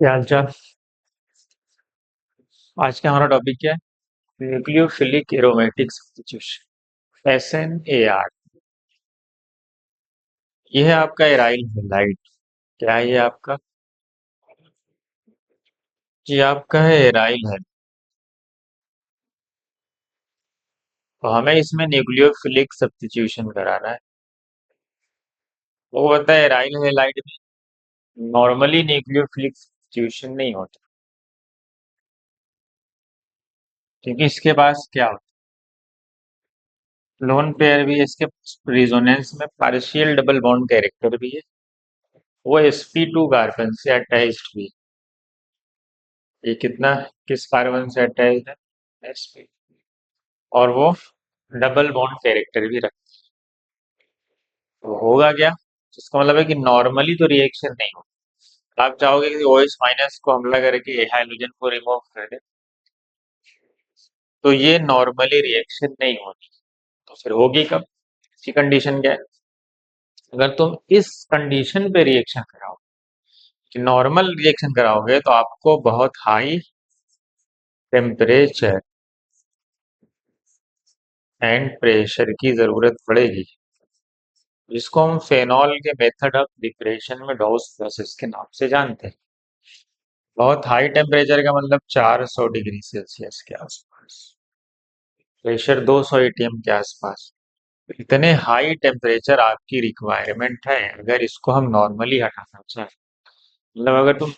क्या हाल चाल। आज का हमारा टॉपिक क्या है? Nucleophilic aromatic substitution, SNAR। ये है आपका एराइल हैलाइड। क्या है ये आपका? जी आपका है एराइल है। तो हमें इसमें न्यूक्लियोफिलिक सब्स्टिट्यूशन कराना है। वो होता है एराइल हैलाइड में नॉर्मली न्यूक्लियोफिलिक सब्स्टिट्यूशन नहीं होता, क्योंकि इसके पास क्या होता है, लोन पेयर भी है, इसके रिजोनेंस में पार्शियल डबल बॉन्ड कैरेक्टर भी है। वो sp2 कार्बन से अटैच्ड भी है। ये कितना किस कार्बन से अटैच्ड है? sp। और वो डबल बॉन्ड कैरेक्टर भी रखता है। तो होगा क्या? जिसका मतलब है कि नॉर्मली तो रिएक्शन नहीं होगा। आप चाहोगे कि OH माइनस को हमला करके हाइड्रोजन को रिमूव कर दे, तो ये नॉर्मली रिएक्शन नहीं होगी। तो फिर होगी कब? इसकी कंडीशन क्या है? अगर तुम इस कंडीशन पे रिएक्शन कराओ कि नॉर्मल रिएक्शन कराओगे, तो आपको बहुत हाई टेम्परेचर एंड प्रेशर की जरूरत पड़ेगी, जिसको हम फेनॉल के मेथड ऑफ डिप्रेशन में डॉस प्रोसेस के नाम से जानते हैं। बहुत हाई टेम्परेचर का मतलब 400 डिग्री सेल्सियस के आसपास, प्रेशर 200 एटीएम के आसपास। इतने हाई टेम्परेचर आपकी रिक्वायरमेंट है अगर इसको हम नॉर्मली हटाना चाहें। मतलब अगर तुम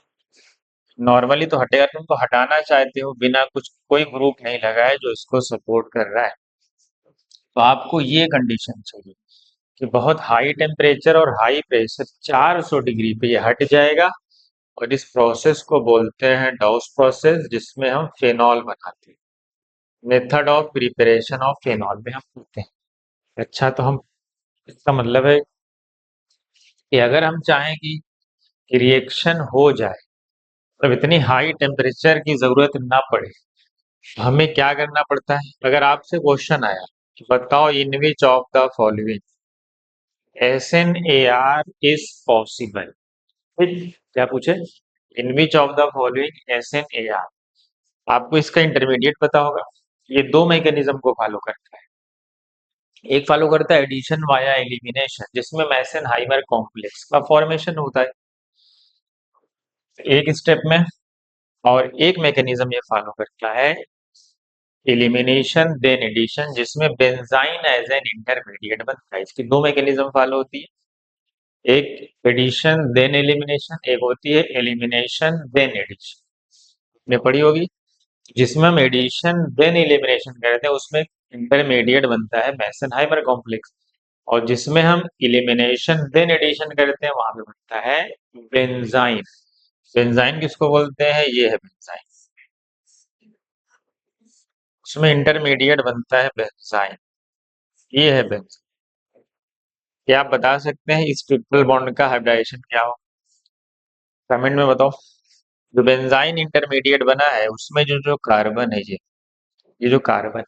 नॉर्मली तो हटेगा, तुम तो हटाना चाहते हो बिना कुछ, कोई ग्रुप नहीं लगा है जो इसको सपोर्ट कर रहा है, तो आपको ये कंडीशन चाहिए कि बहुत हाई टेम्परेचर और हाई प्रेशर 400 डिग्री पे ये हट जाएगा। और इस प्रोसेस को बोलते हैं डॉस प्रोसेस, जिसमें हम फेनॉल बनाते हैं। Method of preparation of phenol में हम करते हैं। अच्छा, तो हम, इसका मतलब है कि अगर हम चाहें कि रिएक्शन हो जाए, मतलब इतनी हाई टेम्परेचर की जरूरत ना पड़े, तो हमें क्या करना पड़ता है? अगर आपसे क्वेश्चन आया कि बताओ in which of the following SNAR is possible, क्या पूछे? In which of the following SNAR। आपको इसका इंटरमीडिएट पता होगा। ये दो मैकेनिज्म को फॉलो करता है। एक फॉलो करता है एडिशन वाया एलिमिनेशन, जिसमें मैसन हाइमर कॉम्प्लेक्स का फॉर्मेशन होता है एक स्टेप में। और एक मैकेनिज्म ये फॉलो करता है एलिमिनेशन देन एडिशन, जिसमें बेंजाइन एज एन इंटरमीडिएट बनता है। इसकी दो मैकेनिज्म फॉलो होती है, एक एडिशन देन एलिमिनेशन, एक होती है एलिमिनेशन देन एडिशन। ने पढ़ी होगी। जिसमें हम एडिशन देन एलिमिनेशन करते हैं, उसमें इंटरमीडिएट बनता है मेसेनहाइमर कॉम्प्लेक्स। और जिसमें हम एलिमिनेशन देन एडिशन करते हैं, वहां पे बनता है बेंजाइन। बेंजाइन किसको बोलते हैं? ये है बेंजाइन। उसमें इंटरमीडिएट बनता है बेंजाइन। ये है बेंजाइन। क्या आप बता सकते हैं इस ट्रिपल बॉन्ड का हाइब्रिडाइजेशन क्या हो? कमेंट में बताओ। जो बेंजाइन इंटरमीडिएट बना है, उसमें जो जो कार्बन है, ये जो कार्बन,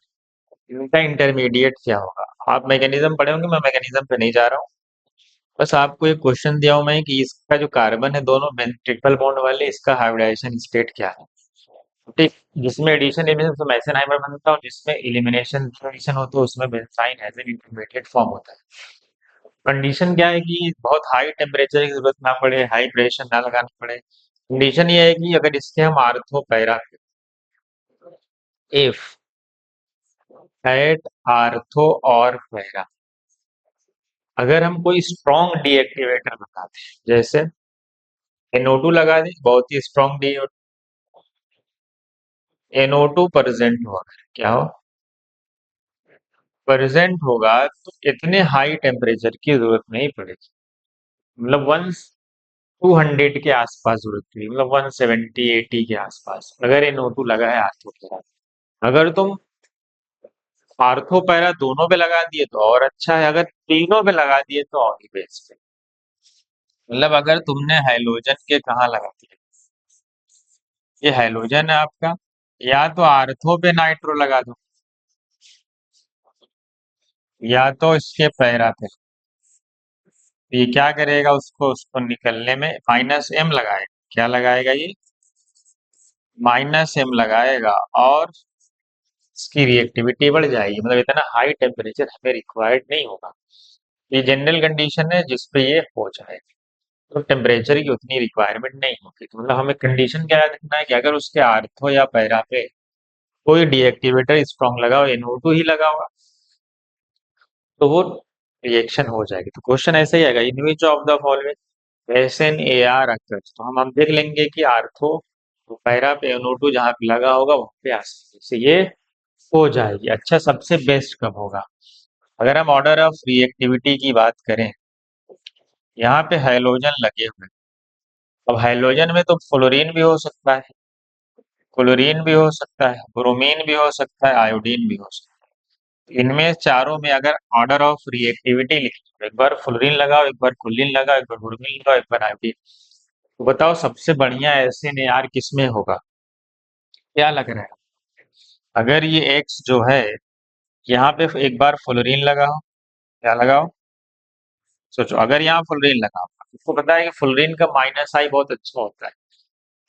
इनका इंटरमीडिएट क्या होगा? आप मैकेनिज्म पढ़े होंगे, मैं मैकेनिज्म पे नहीं जा रहा हूँ। बस आपको एक क्वेश्चन दिया हूं मैं कि इसका जो कार्बन है, दोनों ट्रिपल बॉन्ड वाले, इसका हाइब्रिडाइजेशन स्टेट क्या है? ठीक। जिसमें एडिशन एमिशन तो मेसेनहाइमर बनता है, और जिसमें एलिमिनेशन एडिशन होता है, उसमें benzene as an intermediate form होता है। कंडीशन क्या है कि बहुत हाई टेम्परेचर की जरूरत ना पड़े, हाई प्रेशर ना लगाना पड़े। कंडीशन ये है कि अगर इसके हम ortho para if at ortho और पैरा, अगर हम कोई स्ट्रॉन्ग डीएक्टिवेटर बताते हैं, जैसे NO2 लगा दें, बहुत ही स्ट्रॉन्ग डी, NO2 प्रेजेंट होगा, क्या हो? प्रेजेंट होगा, तो इतने हाई टेम्परेचर की जरूरत नहीं पड़ेगी। मतलब 200 के आसपास जरूरत पड़ेगी, मतलब 170-80 के आसपास, अगर NO2 लगा है आर्थो पैरा। अगर तुम आर्थो पैरा दोनों पे लगा दिए तो और अच्छा है, अगर तीनों पे लगा दिए तो और ही बेस्ट है। मतलब अगर तुमने हैलोजन के कहाँ लगा दिया, ये हैलोजन है आपका, या तो आर्थो पे नाइट्रो लगा दो, या तो इसके पैरा पे। तो ये क्या करेगा, उसको उसको निकलने में -M लगाएगा। क्या लगाएगा ये? -m लगाएगा और इसकी रिएक्टिविटी बढ़ जाएगी, मतलब इतना हाई टेम्परेचर हमें रिक्वायर्ड नहीं होगा। ये जनरल कंडीशन है जिसपे ये हो जाए, तो टेम्परेचर की उतनी रिक्वायरमेंट नहीं होगी। तो मतलब हमें कंडीशन क्या रखना है कि अगर उसके आर्थो या पैरा पे कोई डीएक्टिवेटर स्ट्रॉन्ग लगा हो, NO2 ही लगा होगा, तो वो रिएक्शन हो जाएगी। तो क्वेश्चन ऐसे ही आएगा, in which of the following SNAR occurs. तो हम देख लेंगे कि आर्थो तो पैरा पे NO2 जहाँ पे लगा होगा वहाँ पे आसानी से ये हो जाएगी। अच्छा, सबसे बेस्ट कब होगा? अगर हम ऑर्डर ऑफ रिएक्टिविटी की बात करें, यहाँ पे हाइड्रोजन लगे हुए हैं। अब हाइड्रोजन में तो फ्लोरीन भी हो सकता है, क्लोरीन भी हो सकता है, ब्रोमीन भी हो सकता है, आयोडीन भी हो सकता है। इनमें चारों में अगर ऑर्डर ऑफ रिएक्टिविटी लिखी, एक बार फ्लोरीन लगाओ, एक बार क्लोरीन लगाओ, एक बार ब्रोमीन लगाओ, एक बार आयोडीन, तो बताओ सबसे बढ़िया SNAR किसमें होगा? क्या लग रहा है? अगर ये X जो है, यहाँ पे एक बार फ्लोरीन लगाओ, क्या लगाओ? सोचो, अगर यहाँ फ्लोरीन लगाओ, आपको पता है कि फ्लोरीन का माइनस आई बहुत अच्छा होता है,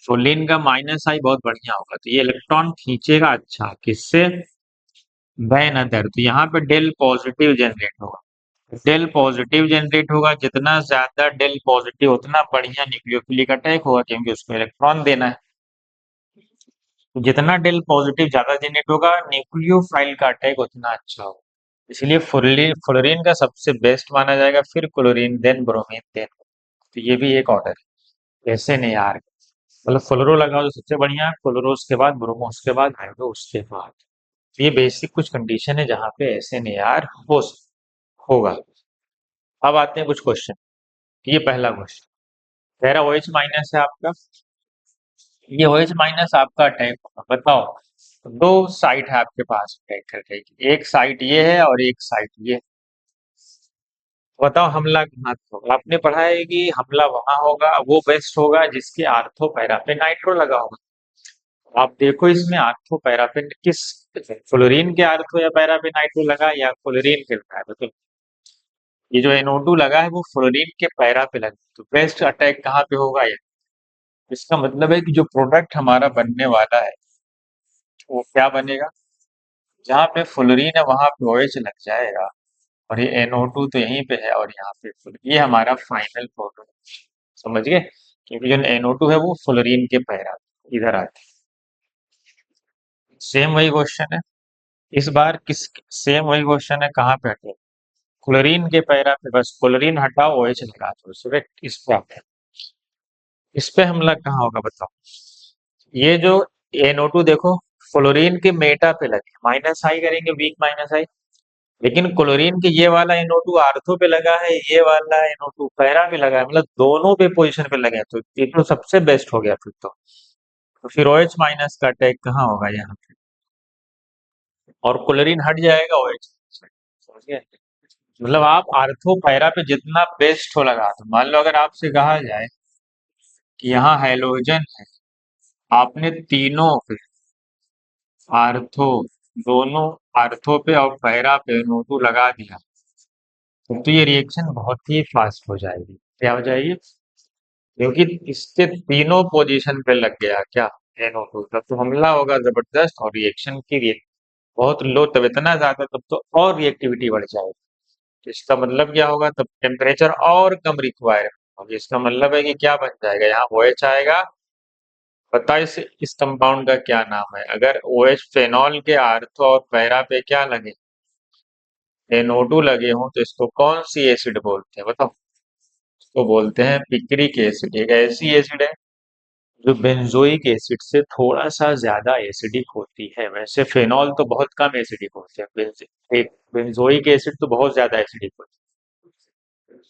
फ्लोरीन का माइनस आई बहुत बढ़िया होगा, तो ये इलेक्ट्रॉन खींचेगा अच्छा, किससे? वैन अदर। तो यहाँ पे डेल पॉजिटिव जनरेट होगा, डेल पॉजिटिव जनरेट होगा, जितना ज्यादा डेल पॉजिटिव उतना बढ़िया न्यूक्लियोफिलिक अटैक होगा, क्योंकि उसको इलेक्ट्रॉन देना है। तो जितना डेल पॉजिटिव ज्यादा जनरेट होगा, न्यूक्लियोफाइल का अटैक उतना अच्छा होगा। इसलिए फ्लोरीन का सबसे बेस्ट माना जाएगा, फिर क्लोरीन, देन ब्रोमीन, देन। तो ये भी एक ऑर्डर है। ऐसे नहीं यार, मतलब फ्लोरो लगाओ तो सबसे बढ़िया, फ्लोरो उसके बाद ब्रोमो उसके बाद हाइड्रो उसके बाद। तो ये बेसिक कुछ कंडीशन है जहाँ पे ऐसे नहीं यार होगा। अब आते हैं कुछ क्वेश्चन। ये पहला क्वेश्चन कह रहा OH माइनस है आपका, ये OH माइनस आपका अटैक होगा, बताओ। दो साइट है आपके पास अटैक करने की, एक साइट ये है और एक साइट ये है। बताओ हमला कहाँ पे होगा? आपने पढ़ा है कि हमला वहां होगा, वो बेस्ट होगा जिसके आर्थो पैरा पे नाइट्रो लगा होगा। आप देखो इसमें आर्थो पैरा पे किस, फ्लोरीन के आर्थो या पैरा पे नाइट्रो लगा या फ्लोरीन के लगा है, बताओ। ये जो NO2 लगा है वो फ्लोरीन के पैरा पे लगा, तो बेस्ट अटैक कहाँ पे होगा ये? इसका मतलब है कि जो प्रोडक्ट हमारा बनने वाला है वो क्या बनेगा? जहाँ पे फ्लोरीन है वहां पे OH लग जाएगा, और ये NO2 तो यहीं पे है और यहाँ पे ये हमारा फाइनल प्रोडक्ट। समझ गए? क्योंकि जो NO2 है वो फ्लोरीन के पैरा इधर आते हैं। सेम वही क्वेश्चन है, इस बार किस, सेम वही क्वेश्चन है, कहाँ पे हटे? क्लोरीन के पैरा पे, बस क्लोरीन हटाओ OH लगा दो, सिर्फ इस पे आते हैं। इस पे हमला कहाँ होगा बताओ? ये जो NO2 देखो, फ्लोरीन के मेटा पे लगे, माइनस आई करेंगे, वीक माइनस आई। लेकिन क्लोरीन के ये वाला NO2 आर्थो पे लगा है, ये वाला NO2 पैरा पे लगा है, मतलब दोनों पे पोजीशन पे लगे हैं, तो ये तो सबसे बेस्ट हो गया फिर तो फिर OH माइनस का अटैक कहाँ होगा? यहाँ पे। और क्लोरीन हट जाएगा, OH। समझ गए? मतलब आप आर्थो पैरा पे जितना बेस्ट हो लगा दो। मान लो अगर आपसे कहा जाए कि यहाँ हैलोजन है, आपने तीनों पे आर्थो, दोनों आर्थो पे और पैरा पे NO2 लगा दिया, तो ये रिएक्शन बहुत ही फास्ट हो जाएगी। क्या हो जाएगी? क्योंकि इसके तीनों पोजीशन पे लग गया क्या? NO2, तब तो हमला होगा जबरदस्त, और रिएक्शन की बहुत लो, तब इतना ज्यादा, तब तो और रिएक्टिविटी बढ़ जाएगी। तो इसका मतलब क्या होगा? तब टेम्परेचर और कम रिक्वायर होगी। इसका मतलब है कि क्या बन जाएगा? यहाँ OH आएगा। पता है इस कंपाउंड का क्या नाम है? अगर OH फेनॉल के आर्थो और पैरा पे क्या लगे, NO2 लगे हों, तो इसको कौन सी एसिड बोलते हैं बताओ? इसको बोलते हैं पिक्रिक एसिड। एक ऐसी एसिड है जो बेंजोइक एसिड से थोड़ा सा ज्यादा एसिडिक होती है। वैसे फेनॉल तो बहुत कम एसिडिक होते हैं, एक बेंजोइक एसिड तो बहुत ज्यादा एसिडिक होती है,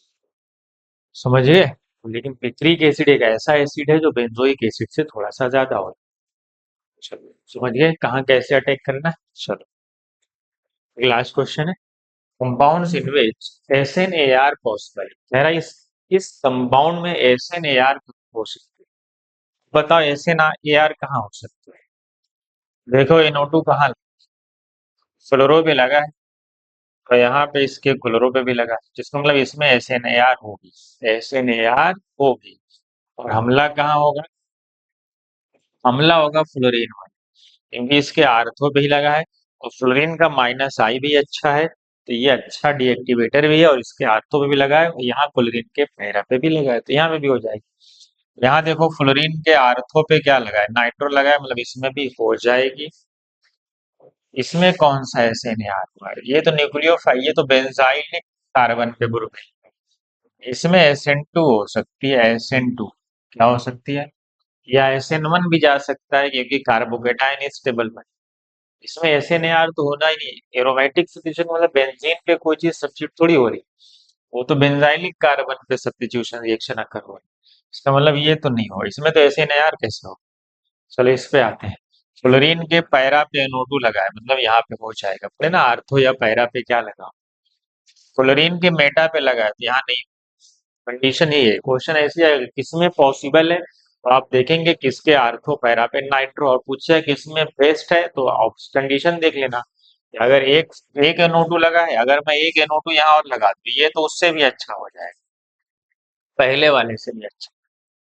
समझिए। लेकिन पिक्रिक एसिड एक ऐसा एसिड है जो बेंजोइक एसिड से थोड़ा सा ज्यादा होता है। चलो समझ गए कहाँ कैसे अटैक करना है। चलो लास्ट क्वेश्चन है, compounds in which SNAR possible. कह रहा है इस कंपाउंड में SNAR हो सकती है, बताओ SNAR कहाँ हो सकती है? देखो NO2 कहाँ, फ्लोरो पे लगा है, और यहाँ पे इसके क्लोरो पे भी लगा है, जिसका मतलब इसमें SNAR होगी, SNAR होगी। और हमला कहाँ होगा? हमला होगा फ्लोरीन में, क्योंकि इसके आर्थो पे ही लगा है। और फ्लोरीन का माइनस आई भी अच्छा है, तो ये अच्छा डीएक्टिवेटर भी है, और इसके आर्थो पे भी लगा है, और यहाँ क्लोरीन के पैरा पे भी लगा है, तो यहाँ पे भी हो जाएगी। यहाँ देखो फ्लोरीन के आर्थो पे क्या लगा है, नाइट्रो लगा है, मतलब इसमें भी हो जाएगी। इसमें कौन सा एसएन है यार? ये तो न्यूक्लियोफाइल, ये तो बेंजाइलिक कार्बन पे ग्रुप है। इसमें SN2 हो सकती है, SN2 क्या हो सकती है, या SN1 भी जा सकता है, क्योंकि कार्बोकेटाइन स्टेबल में। इसमें SNAR तो होना ही नहीं। एरोमेटिक सब्स्टिट्यूशन मतलब बेंजीन पे कोई चीज सब्स्टिट्यूट थोड़ी हो रही, वो तो बेंजाइलिक कार्बन पे सब्स्टिट्यूशन रिएक्शन अकर हो रहा है। इसका मतलब ये तो नहीं हो, इसमें तो SNAR कैसे हो। चलो इस पे आते हैं। फ्लोरीन के पैरा पे NO2 लगा है, मतलब यहाँ पे हो जाएगा, बोले ना आर्थो या पैरा पे क्या लगा। फ्लोरीन के मेटा पे लगा है, तो यहाँ नहीं। कंडीशन यही है, क्वेश्चन ऐसे आएगा किसमें पॉसिबल है, तो आप देखेंगे किसके आर्थो पैरा पे नाइट्रो, और पूछा है किसमें बेस्ट है, तो कंडीशन देख लेना। अगर एक एक NO2 लगा है, अगर मैं एक NO2 यहाँ और लगा दूं, ये तो उससे भी अच्छा हो जाएगा, पहले वाले से भी अच्छा।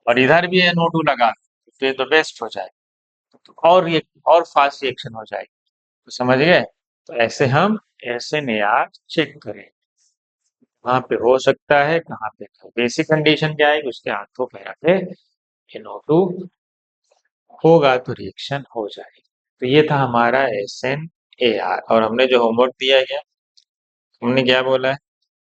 और इधर भी NO2 लगा दूं, तो ये तो बेस्ट हो जाएगा। तो और ये और फास्ट रिएक्शन हो जाएगी। तो समझ गए? तो ऐसे हम SNAR चेक करें, कहाँ पे हो सकता है, कहाँ पे नहीं। बेसिक कंडीशन क्या है कि उसके हाथों पैरा पे NO2 होगा, तो रिएक्शन हो जाएगी। तो ये था हमारा SNAR। और हमने जो होमवर्क दिया है क्या, हमने क्या बोला है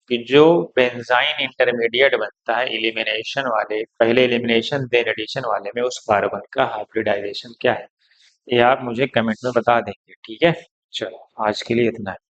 कि जो बेंजाइन इंटरमीडिएट बनता है एलिमिनेशन वाले, पहले एलिमिनेशन देन एडिशन वाले में, उस कार्बन का हाइब्रिडाइजेशन क्या है, ये आप मुझे कमेंट में बता देंगे, ठीक है। चलो आज के लिए इतना है।